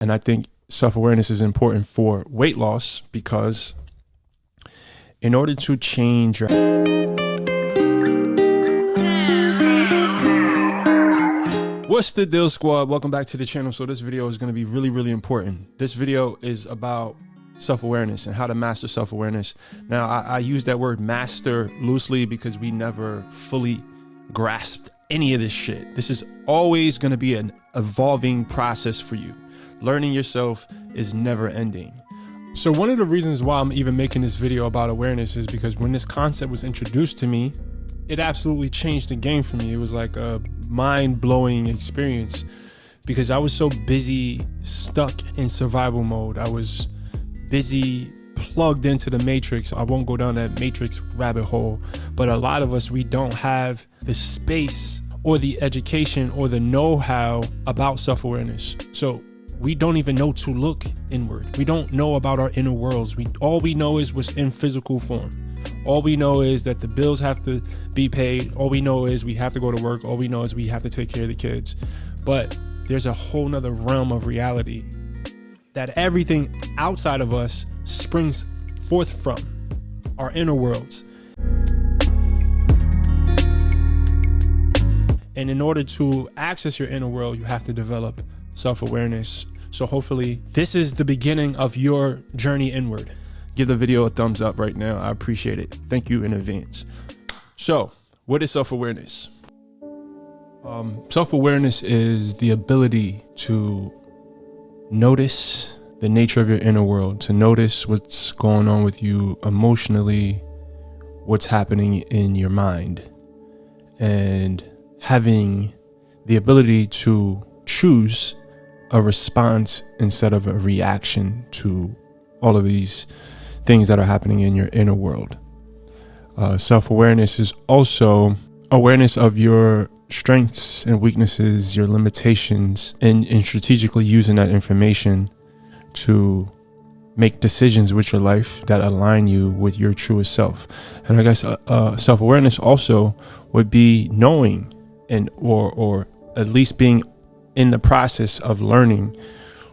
And I think self-awareness is important for weight loss because in order to change your... What's the deal, squad? Welcome back to the channel. So this video is going to be really important. This video is about self-awareness and how to master self-awareness. Now, I use that word master loosely because we never fully grasped any of this shit. This is always going to be an evolving process for you. Learning yourself is never ending. So one of the reasons why I'm even making this video about awareness is because when this concept was introduced to me, it absolutely changed the game for me. It was like a mind-blowing experience because I was so busy, stuck in survival mode. I was busy, plugged into the matrix. I won't go down that matrix rabbit hole, but a lot of us, we don't have the space or the education or the know-how about self-awareness. So we don't even know to look inward. We don't know about our inner worlds. All we know is what's in physical form. All we know is that the bills have to be paid. All we know is we have to go to work. All we know is we have to take care of the kids. But there's a whole nother realm of reality that everything outside of us springs forth from, our inner worlds. And in order to access your inner world, you have to develop self-awareness. So hopefully this is the beginning of your journey inward. Give the video a thumbs up right now. I appreciate it. Thank you in advance. So what is self-awareness? Self-awareness is the ability to notice the nature of your inner world, to notice what's going on with you emotionally, what's happening in your mind, and having the ability to choose a response instead of a reaction to all of these things that are happening in your inner world. Self-awareness is also awareness of your strengths and weaknesses, your limitations, and strategically using that information to make decisions with your life that align you with your truest self. And I guess self-awareness also would be knowing and or at least being in the process of learning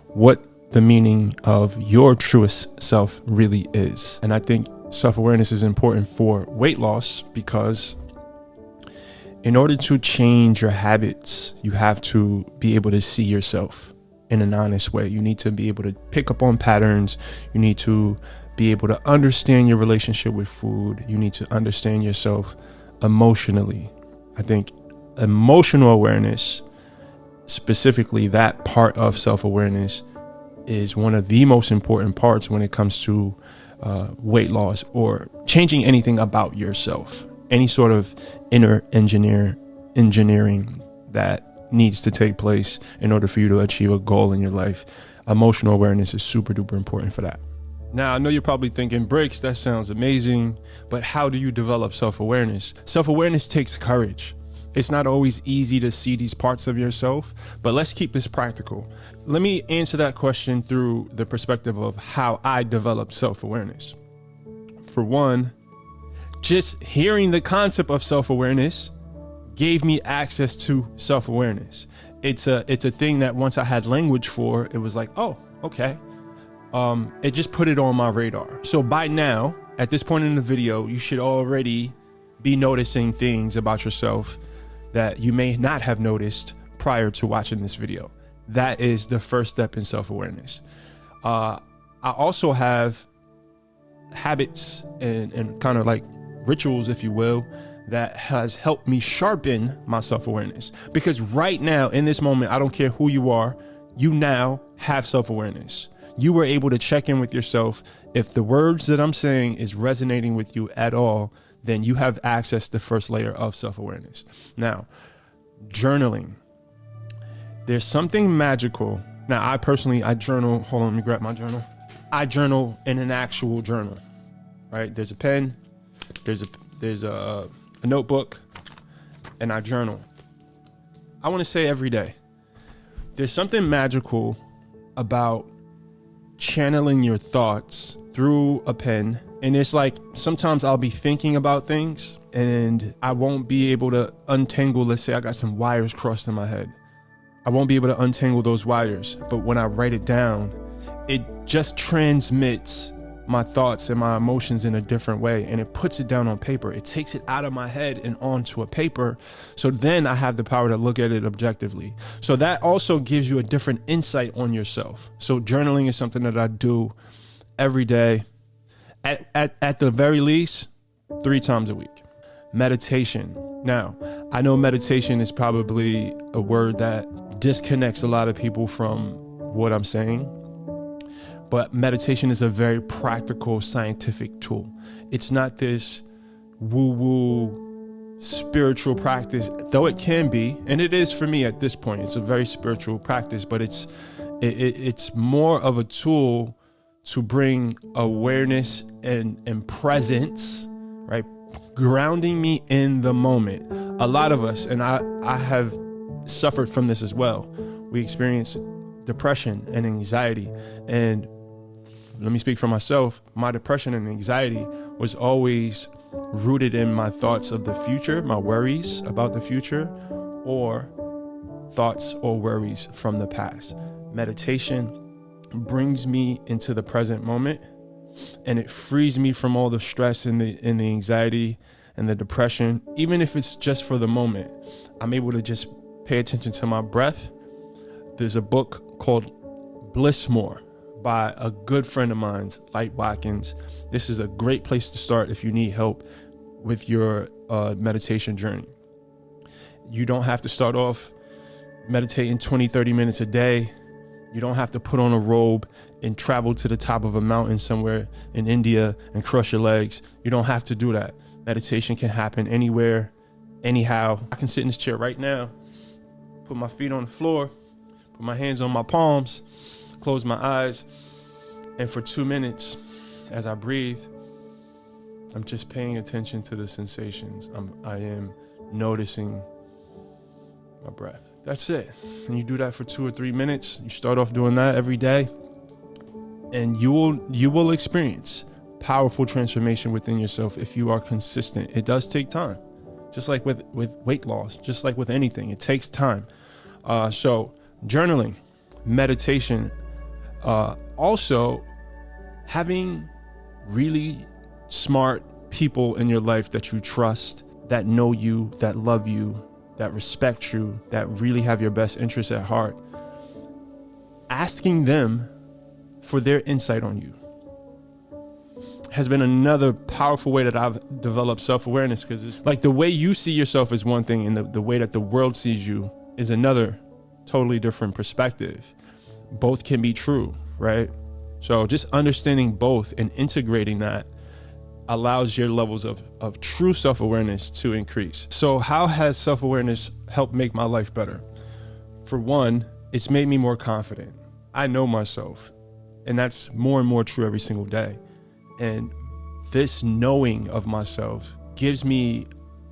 what the meaning of your truest self really is. And I think self-awareness is important for weight loss because in order to change your habits, you have to be able to see yourself in an honest way. You need to be able to pick up on patterns. You need to be able to understand your relationship with food. You need to understand yourself emotionally. I think emotional awareness, specifically that part of self-awareness, is one of the most important parts when it comes to weight loss or changing anything about yourself. Any sort of inner engineering that needs to take place in order for you to achieve a goal in your life. Emotional awareness is super duper important for that. Now, I know you're probably thinking, Brix, that sounds amazing, but how do you develop self-awareness? Self-awareness takes courage. It's not always easy to see these parts of yourself, but let's keep this practical. Let me answer that question through the perspective of how I developed self-awareness. For one, just hearing the concept of self-awareness gave me access to self-awareness. It's a thing that once I had language for, it was like, oh, okay. It just put it on my radar. So by now, at this point in the video, you should already be noticing things about yourself that you may not have noticed prior to watching this video. That is the first step in self-awareness. I also have habits and kind of like rituals, if you will, that has helped me sharpen my self-awareness. Because right now, in this moment, I don't care who you are, you now have self-awareness. You were able to check in with yourself. If the words that I'm saying is resonating with you at all, then you have access to the first layer of self-awareness. Now, journaling. There's something magical. Now, I journal. Hold on, let me grab my journal. I journal in an actual journal, right? There's a pen, there's a notebook, and I journal. I want to say every day. There's something magical about channeling your thoughts through a pen. And it's like, sometimes I'll be thinking about things and I won't be able to untangle. Let's say I got some wires crossed in my head. I won't be able to untangle those wires. But when I write it down, it just transmits my thoughts and my emotions in a different way, and it puts it down on paper. It takes it out of my head and onto a paper. So then I have the power to look at it objectively. So that also gives you a different insight on yourself. So journaling is something that I do every day, at the very least 3 times a week. Meditation. Now, I know meditation is probably a word that disconnects a lot of people from what I'm saying, but meditation is a very practical scientific tool. It's not this woo-woo spiritual practice, though it can be, and it is for me at this point. It's a very spiritual practice, but it's more of a tool to bring awareness and presence, right? Grounding me in the moment. A lot of us, and I have suffered from this as well, we experience depression and anxiety. And let me speak for myself. My depression and anxiety was always rooted in my thoughts of the future, my worries about the future, or thoughts or worries from the past. Meditation brings me into the present moment, and it frees me from all the stress and the anxiety and the depression. Even if it's just for the moment, I'm able to just pay attention to my breath. There's a book called Blissmore by a good friend of mine's, Light Watkins. This is a great place to start if you need help with your meditation journey. You don't have to start off meditating 20-30 minutes a day. You don't have to put on a robe and travel to the top of a mountain somewhere in India and crush your legs. You don't have to do that. Meditation can happen anywhere, anyhow. I can sit in this chair right now, put my feet on the floor, put my hands on my palms, close my eyes, and for 2 minutes, as I breathe, I'm just paying attention to the sensations. I am noticing my breath. That's it. And you do that for 2 or 3 minutes. You start off doing that every day, and you will experience powerful transformation within yourself if you are consistent. It does take time, just like with weight loss, just like with anything. It takes time. So journaling, meditation, also having really smart people in your life that you trust, that know you, that love you, that respect you, that really have your best interests at heart. Asking them for their insight on you has been another powerful way that I've developed self-awareness, because it's like the way you see yourself is one thing, and the way that the world sees you is another totally different perspective. Both can be true, right? So just understanding both and integrating that allows your levels of true self-awareness to increase. So how has self-awareness helped make my life better? For one, it's made me more confident. I know myself, and that's more and more true every single day. And this knowing of myself gives me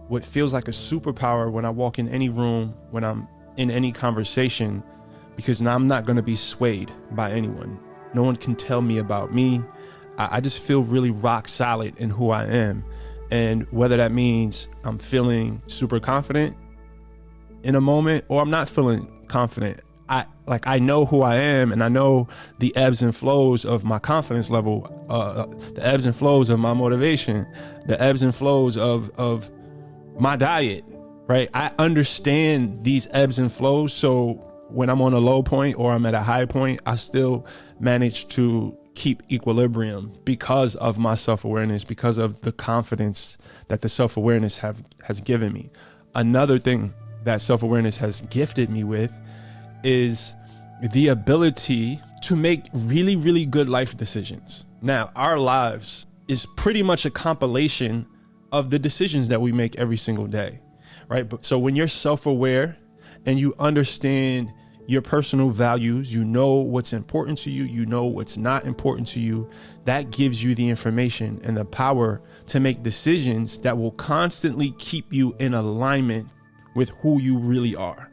what feels like a superpower when I walk in any room, when I'm in any conversation, because now I'm not going to be swayed by anyone. No one can tell me about me. I just feel really rock solid in who I am. And whether that means I'm feeling super confident in a moment or I'm not feeling confident, I know who I am, and I know the ebbs and flows of my confidence level, the ebbs and flows of my motivation, the ebbs and flows of my diet, right? I understand these ebbs and flows. So when I'm on a low point or I'm at a high point, I still manage to keep equilibrium because of my self-awareness, because of the confidence that the self-awareness has given me. Another thing that self-awareness has gifted me with is the ability to make really, really good life decisions. Now, our lives is pretty much a compilation of the decisions that we make every single day, right? So when you're self-aware and you understand your personal values, you know what's important to you, you know what's not important to you, that gives you the information and the power to make decisions that will constantly keep you in alignment with who you really are.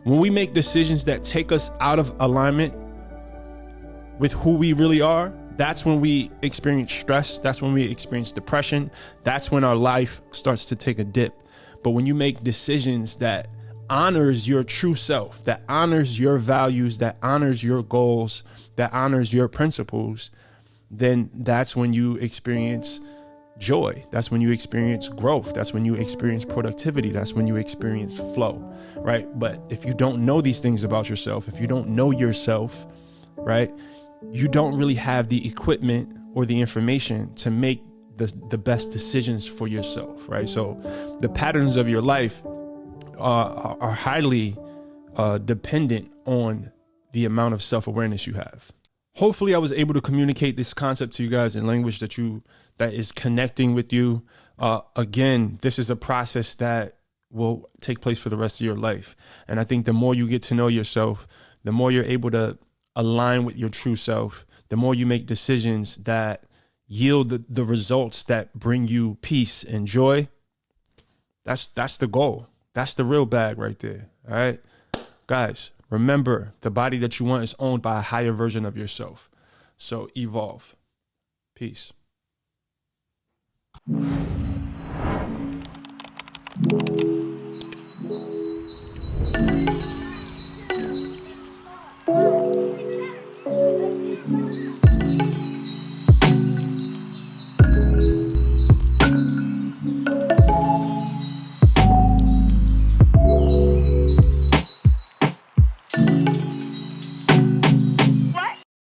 When we make decisions that take us out of alignment with who we really are, that's when we experience stress. That's when we experience depression. That's when our life starts to take a dip. But when you make decisions that honors your true self, that honors your values, that honors your goals, that honors your principles, then that's when you experience joy. That's when you experience growth. That's when you experience productivity. That's when you experience flow, right? But if you don't know these things about yourself, if you don't know yourself, right, you don't really have the equipment or the information to make the best decisions for yourself, right? So the patterns of your life are highly dependent on the amount of self-awareness you have. Hopefully I was able to communicate this concept to you guys in language that is connecting with you. Again, this is a process that will take place for the rest of your life. And I think the more you get to know yourself, the more you're able to align with your true self, the more you make decisions that yield the results that bring you peace and joy. That's the goal. That's the real bag right there. All right, guys, remember, the body that you want is owned by a higher version of yourself. So evolve. Peace.